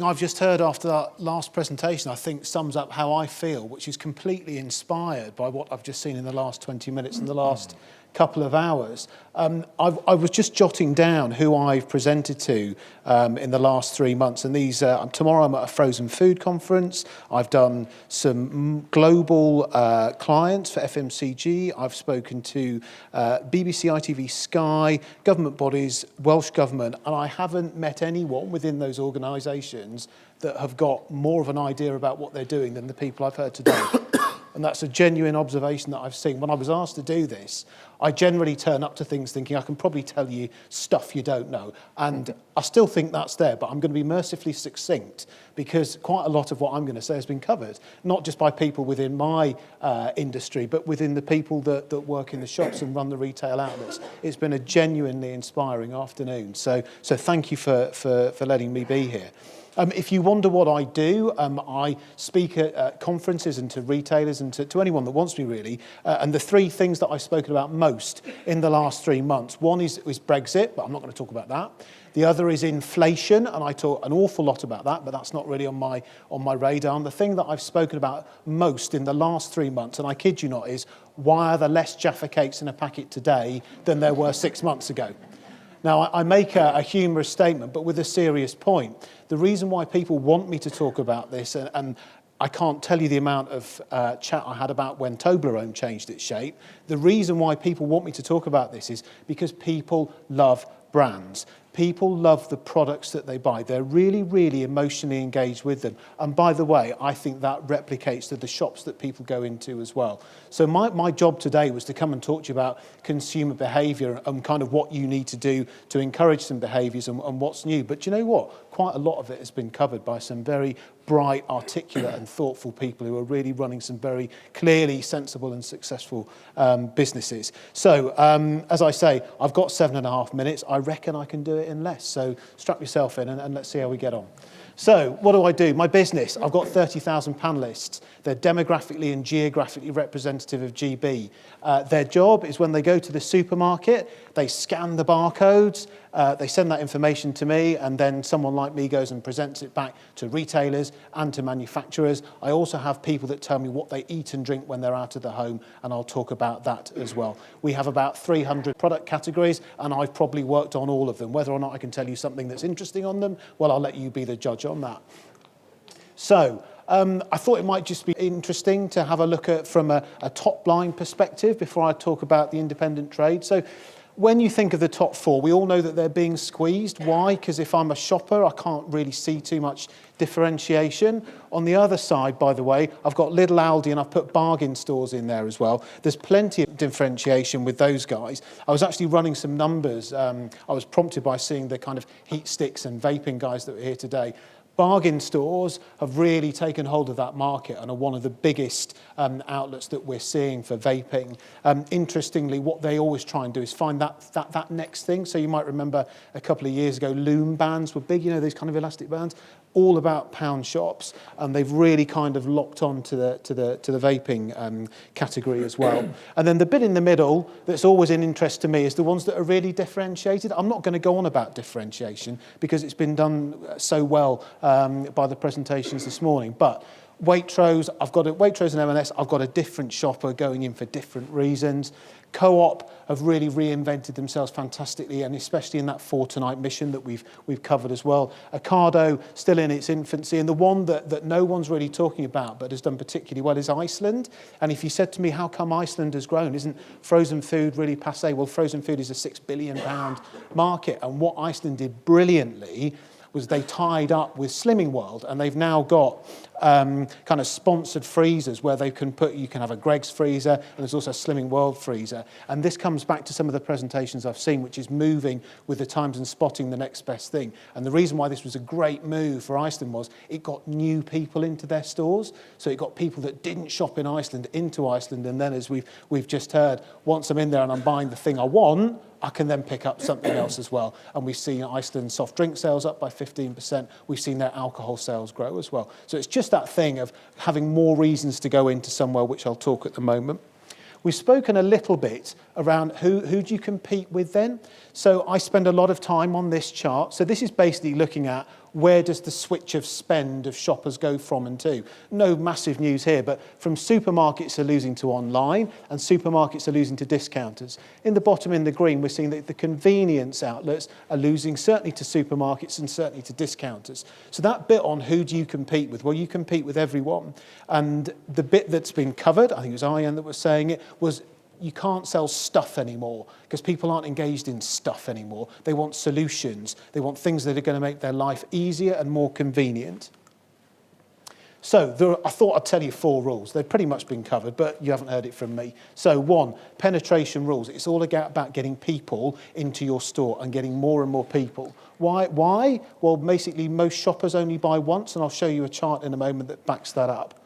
I've just heard after that last presentation, I think sums up how I feel, which is completely inspired by what I've just seen in the last 20 minutes and the last couple of hours. I was just jotting down who I've presented to in the last 3 months, and these tomorrow I'm at a frozen food conference. I've done some global clients for FMCG. I've spoken to BBC, ITV, Sky, government bodies, Welsh Government, and I haven't met anyone within those organisations that have got more of an idea about what they're doing than the people I've heard today. And that's a genuine observation that I've seen. When I was asked to do this, I generally turn up to things thinking I can probably tell you stuff you don't know. And I still think that's there, but I'm going to be mercifully succinct because quite a lot of what I'm going to say has been covered, not just by people within my industry, but within the people that work in the shops and run the retail outlets. It's been a genuinely inspiring afternoon. So thank you for letting me be here. If you wonder what I do, I speak at conferences and to retailers and to anyone that wants me really. And the three things that I've spoken about most in the last 3 months, one is Brexit, but I'm not going to talk about that. The other is inflation, and I talk an awful lot about that, but that's not really on my radar. And the thing that I've spoken about most in the last 3 months, and I kid you not, is why are there less Jaffa cakes in a packet today than there were 6 months ago? Now, I make a humorous statement, but with a serious point. The reason why people want me to talk about this, and I can't tell you the amount of chat I had about when Toblerone changed its shape. The reason why people want me to talk about this is because people love brands. People love the products that they buy. They're really, really emotionally engaged with them. And by the way, I think that replicates to the shops that people go into as well. So my job today was to come and talk to you about consumer behaviour and kind of what you need to do to encourage some behaviours and what's new. But you know what? Quite a lot of it has been covered by some very bright, articulate and thoughtful people who are really running some very clearly sensible and successful businesses. So, as I say, I've got 7.5 minutes. I reckon I can do it in less. So strap yourself in and let's see how we get on. So what do? My business, I've got 30,000 panellists. They're demographically and geographically representative of GB. Their job is when they go to the supermarket, they scan the barcodes, they send that information to me, and then someone like me goes and presents it back to retailers and to manufacturers. I also have people that tell me what they eat and drink when they're out of the home, and I'll talk about that as well. We have about 300 product categories, and I've probably worked on all of them. Whether or not I can tell you something that's interesting on them, well, I'll let you be the judge on that. So, I thought it might just be interesting to have a look at from a top-line perspective before I talk about the independent trade. So, when you think of the top four, we all know that they're being squeezed. Why? Because if I'm a shopper, I can't really see too much differentiation. On the other side, by the way, I've got Lidl, Aldi, and I've put bargain stores in there as well. There's plenty of differentiation with those guys. I was actually running some numbers. I was prompted by seeing the kind of heat sticks and vaping guys that were here today. Bargain stores have really taken hold of that market and are one of the biggest outlets that we're seeing for vaping. Interestingly, what they always try and do is find that next thing. So you might remember a couple of years ago, loom bands were big, you know, these kind of elastic bands, all about pound shops, and they've really kind of locked on to the vaping category as well. And then the bit in the middle that's always in interest to me is the ones that are really differentiated. I'm not going to go on about differentiation because it's been done so well by the presentations this morning, but Waitrose, Waitrose and M&S, I've got a different shopper going in for different reasons. Co-op have really reinvented themselves fantastically, and especially in that For Tonight mission that we've covered as well. Ocado, still in its infancy, and the one that no one's really talking about but has done particularly well is Iceland. And if you said to me, how come Iceland has grown? Isn't frozen food really passé? Well, frozen food is a £6 billion market, and what Iceland did brilliantly was they tied up with Slimming World, and they've now got kind of sponsored freezers where you can have a Greggs freezer, and there's also a Slimming World freezer. And this comes back to some of the presentations I've seen, which is moving with the times and spotting the next best thing. And the reason why this was a great move for Iceland was it got new people into their stores. So it got people that didn't shop in Iceland into Iceland, and then as we've just heard, once I'm in there and I'm buying the thing I want, I can then pick up something else as well. And we've seen Iceland's soft drink sales up by 15%. We've seen their alcohol sales grow as well. So it's just that thing of having more reasons to go into somewhere, which I'll talk at the moment. We've spoken a little bit around who do you compete with then? So I spend a lot of time on this chart. So this is basically looking at where does the switch of spend of shoppers go from and to? No massive news here, but from supermarkets are losing to online and supermarkets are losing to discounters. In the bottom in the green, we're seeing that the convenience outlets are losing certainly to supermarkets and certainly to discounters. So that bit on who do you compete with? Well, you compete with everyone. And the bit that's been covered, I think it was Ian that was saying it, was you can't sell stuff anymore because people aren't engaged in stuff anymore. They want solutions. They want things that are going to make their life easier and more convenient. So I thought I'd tell you 4 rules. They've pretty much been covered, but you haven't heard it from me. So 1, penetration rules. It's all about getting people into your store and getting more and more people. Why? Well, basically, most shoppers only buy once, and I'll show you a chart in a moment that backs that up.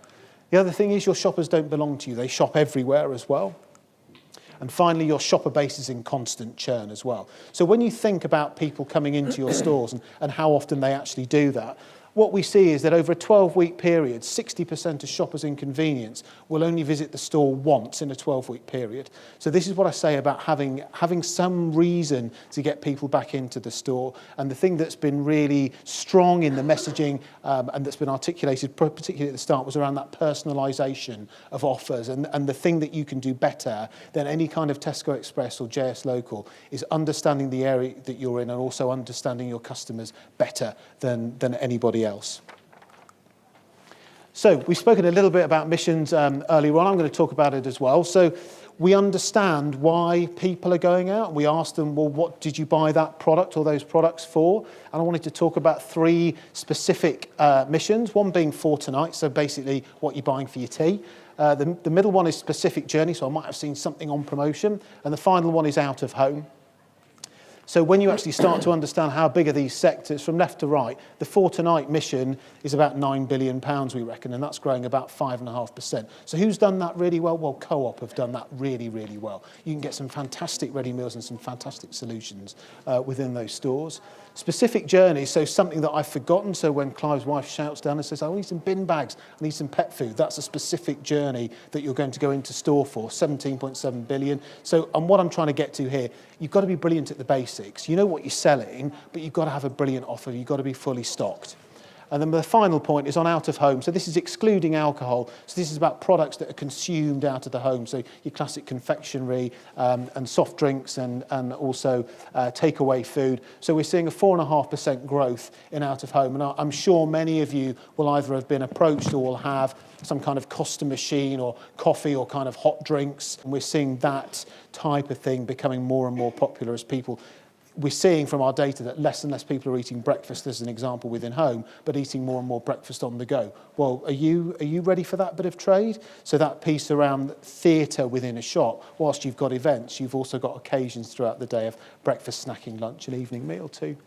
The other thing is your shoppers don't belong to you. They shop everywhere as well. And finally, your shopper base is in constant churn as well. So when you think about people coming into your stores and how often they actually do that, what we see is that over a 12-week period, 60% of shoppers in convenience will only visit the store once in a 12-week period. So this is what I say about having some reason to get people back into the store. And the thing that's been really strong in the messaging and that's been articulated, particularly at the start, was around that personalisation of offers. And the thing that you can do better than any kind of Tesco Express or JS Local is understanding the area that you're in and also understanding your customers better than anybody else. So we've spoken a little bit about missions earlier on. I'm going to talk about it as well. So we understand why people are going out. We ask them, well, what did you buy that product or those products for? And I wanted to talk about 3 specific missions, one being for tonight, so basically what you're buying for your tea. The middle one is specific journey, so I might have seen something on promotion. And the final one is out of home. So when you actually start to understand how big are these sectors, from left to right, the For Tonight mission is about £9 billion, we reckon, and that's growing about 5.5%. So who's done that really well? Well, Co-op have done that really, really well. You can get some fantastic ready meals and some fantastic solutions within those stores. Specific journeys, so something that I've forgotten. So when Clive's wife shouts down and says, I need some bin bags, I need some pet food, that's a specific journey that you're going to go into store for, 17.7 billion. So, and what I'm trying to get to here, you've got to be brilliant at the basics. You know what you're selling, but you've got to have a brilliant offer. You've got to be fully stocked. And then the final point is on out of home. So this is excluding alcohol. So this is about products that are consumed out of the home. So your classic confectionery and soft drinks and also takeaway food. So we're seeing a 4.5% growth in out of home. And I'm sure many of you will either have been approached or will have some kind of Costa machine or coffee or kind of hot drinks. And we're seeing that type of thing becoming more and more popular as people. We're seeing from our data that less and less people are eating breakfast, as an example, within home, but eating more and more breakfast on the go. Well, are you ready for that bit of trade? So that piece around theatre within a shop, whilst you've got events, you've also got occasions throughout the day of breakfast, snacking, lunch and evening meal too.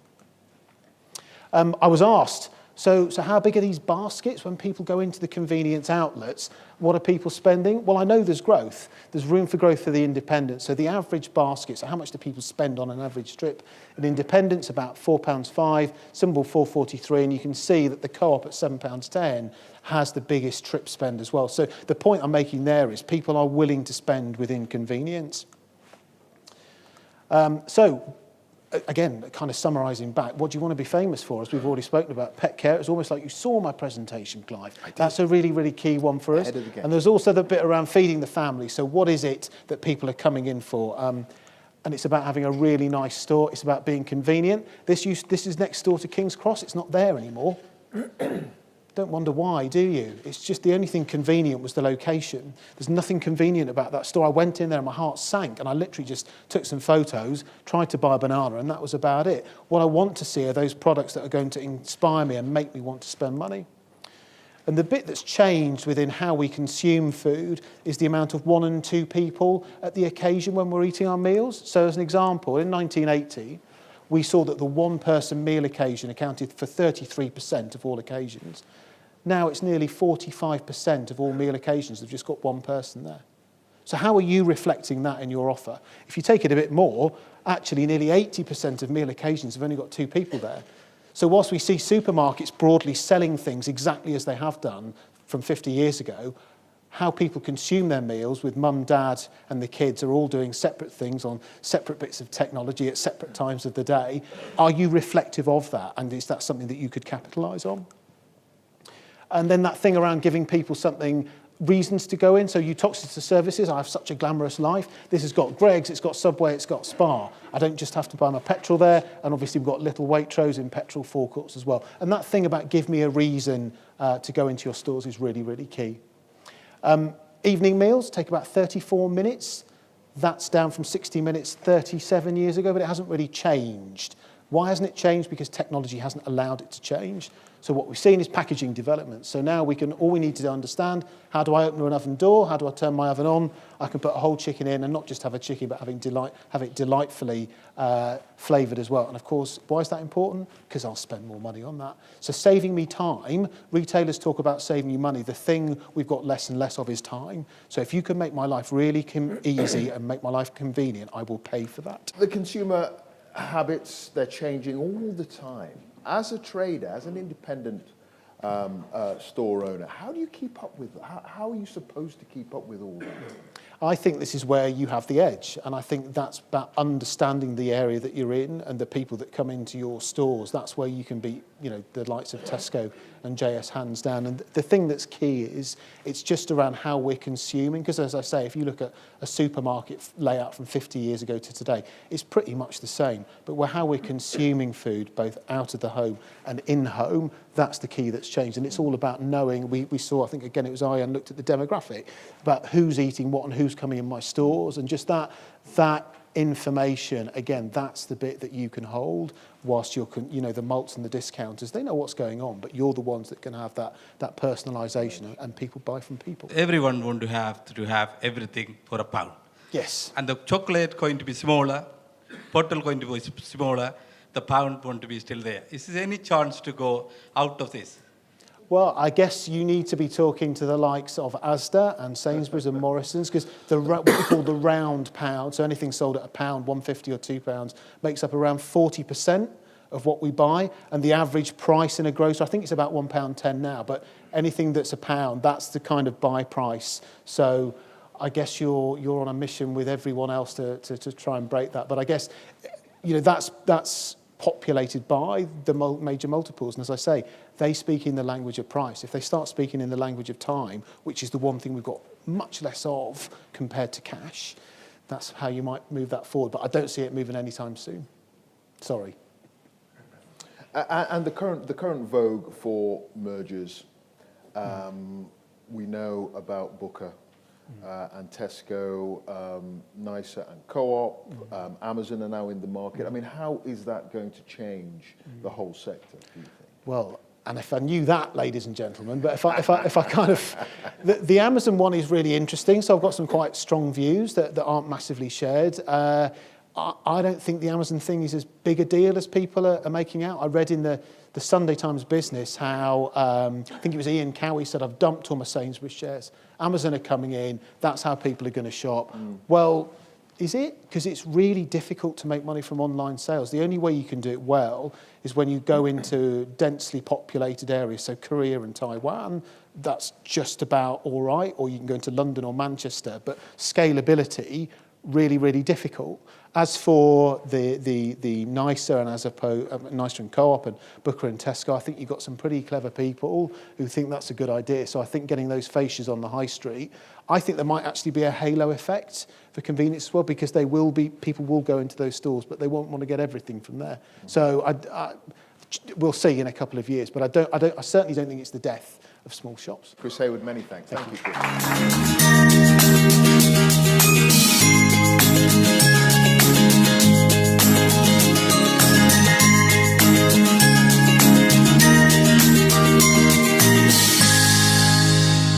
I was asked, so how big are these baskets when people go into the convenience outlets? What are people spending? Well, I know there's growth. There's room for growth for the independents. So the average basket, so how much do people spend on an average trip? An independent's about £4.05, Symbol 4.43, and you can see that the Co-op at £7.10 has the biggest trip spend as well. So the point I'm making there is people are willing to spend within convenience. Again, kind of summarising back, what do you want to be famous for? As we've already spoken about, pet care. It's almost like you saw my presentation, Clive. That's a really, really key one for us. And there's also the bit around feeding the family. So what is it that people are coming in for? And it's about having a really nice store. It's about being convenient. This is next door to King's Cross. It's not there anymore. Don't wonder why, do you? It's just the only thing convenient was the location. There's nothing convenient about that store. I went in there and my heart sank and I literally just took some photos, tried to buy a banana, and that was about it. What I want to see are those products that are going to inspire me and make me want to spend money. And the bit that's changed within how we consume food is the amount of 1 and 2 people at the occasion when we're eating our meals. So as an example, in 1980, we saw that the 1-person meal occasion accounted for 33% of all occasions. Now it's nearly 45% of all meal occasions have just got 1 person there. So how are you reflecting that in your offer? If you take it a bit more, actually nearly 80% of meal occasions have only got 2 people there. So whilst we see supermarkets broadly selling things exactly as they have done from 50 years ago, how people consume their meals with mum, dad and the kids are all doing separate things on separate bits of technology at separate times of the day. Are you reflective of that? And is that something that you could capitalise on? And then that thing around giving people something, reasons to go in. So Uttoxeter Services, I have such a glamorous life. This has got Greggs, it's got Subway, it's got Spar. I don't just have to buy my petrol there. And obviously we've got little Waitrose in petrol forecourts as well. And that thing about give me a reason to go into your stores is really, really key. Evening meals take about 34 minutes. That's down from 60 minutes 37 years ago, but it hasn't really changed. Why hasn't it changed? Because technology hasn't allowed it to change. So what we've seen is packaging development. So now all we need to understand, how do I open an oven door? How do I turn my oven on? I can put a whole chicken in and not just have a chicken, but have it delightfully flavoured as well. And of course, why is that important? Because I'll spend more money on that. So saving me time, retailers talk about saving you money. The thing we've got less and less of is time. So if you can make my life really easy and make my life convenient, I will pay for that. The consumer habits, they're changing all the time. As a trader, as an independent store owner, how do you keep up with that? How are you supposed to keep up with all that? I think this is where you have the edge, and I think that's about understanding the area that you're in and the people that come into your stores. That's where you can beat, the likes of Tesco and JS hands down. And the thing that's key is it's just around how we're consuming, because as I say, if you look at a supermarket layout from 50 years ago to today, it's pretty much the same. But how we're consuming food, both out of the home and in home, that's the key that's changed. And it's all about knowing, we saw, I think again it was Ian looked at the demographic, about who's eating what and who's coming in my stores, and just that information, again, that's the bit that you can hold whilst you're, the malts and the discounters, they know what's going on, but you're the ones that can have that personalisation, and people buy from people. Everyone want to have everything for a pound. Yes. And the chocolate going to be smaller, bottle going to be smaller, the pound want to be still there. Is there any chance to go out of this? Well, I guess you need to be talking to the likes of Asda and Sainsbury's and Morrison's, because what we call the round pound, so anything sold at a pound, £1.50 or £2, makes up around 40% of what we buy, and the average price in a grocery, I think it's about £1.10 now, but anything that's a pound, that's the kind of buy price. So I guess you're on a mission with everyone else to try and break that. But I guess that's populated by the major multiples, and as I say, they speak in the language of price. If they start speaking in the language of time, which is the one thing we've got much less of compared to cash, that's how you might move that forward. But I don't see it moving anytime soon. Sorry. And the current vogue for mergers, we know about Booker and Tesco, Nicer and Co-op, Amazon are now in the market. I mean, how is that going to change the whole sector, do you think? Well, and if I knew that, ladies and gentlemen, but if I kind of... The Amazon one is really interesting, so I've got some quite strong views that aren't massively shared. I don't think the Amazon thing is as big a deal as people are making out. I read in the Sunday Times Business how, I think it was Ian Cowie said, I've dumped all my Sainsbury's shares. Amazon are coming in, that's how people are going to shop. Well, is it? Because it's really difficult to make money from online sales. The only way you can do it well is when you go into densely populated areas, so Korea and Taiwan, that's just about all right, or you can go into London or Manchester, but scalability, really, really difficult. As for the Nicer and Nicer and Co-op and Booker and Tesco, I think you've got some pretty clever people who think that's a good idea. So I think getting those fascias on the high street, I think there might actually be a halo effect for convenience as well, because people will go into those stores, but they won't want to get everything from there. So we'll see in a couple of years, but I certainly don't think it's the death of small shops. Chris Hayward, many thanks. Thank you, Chris.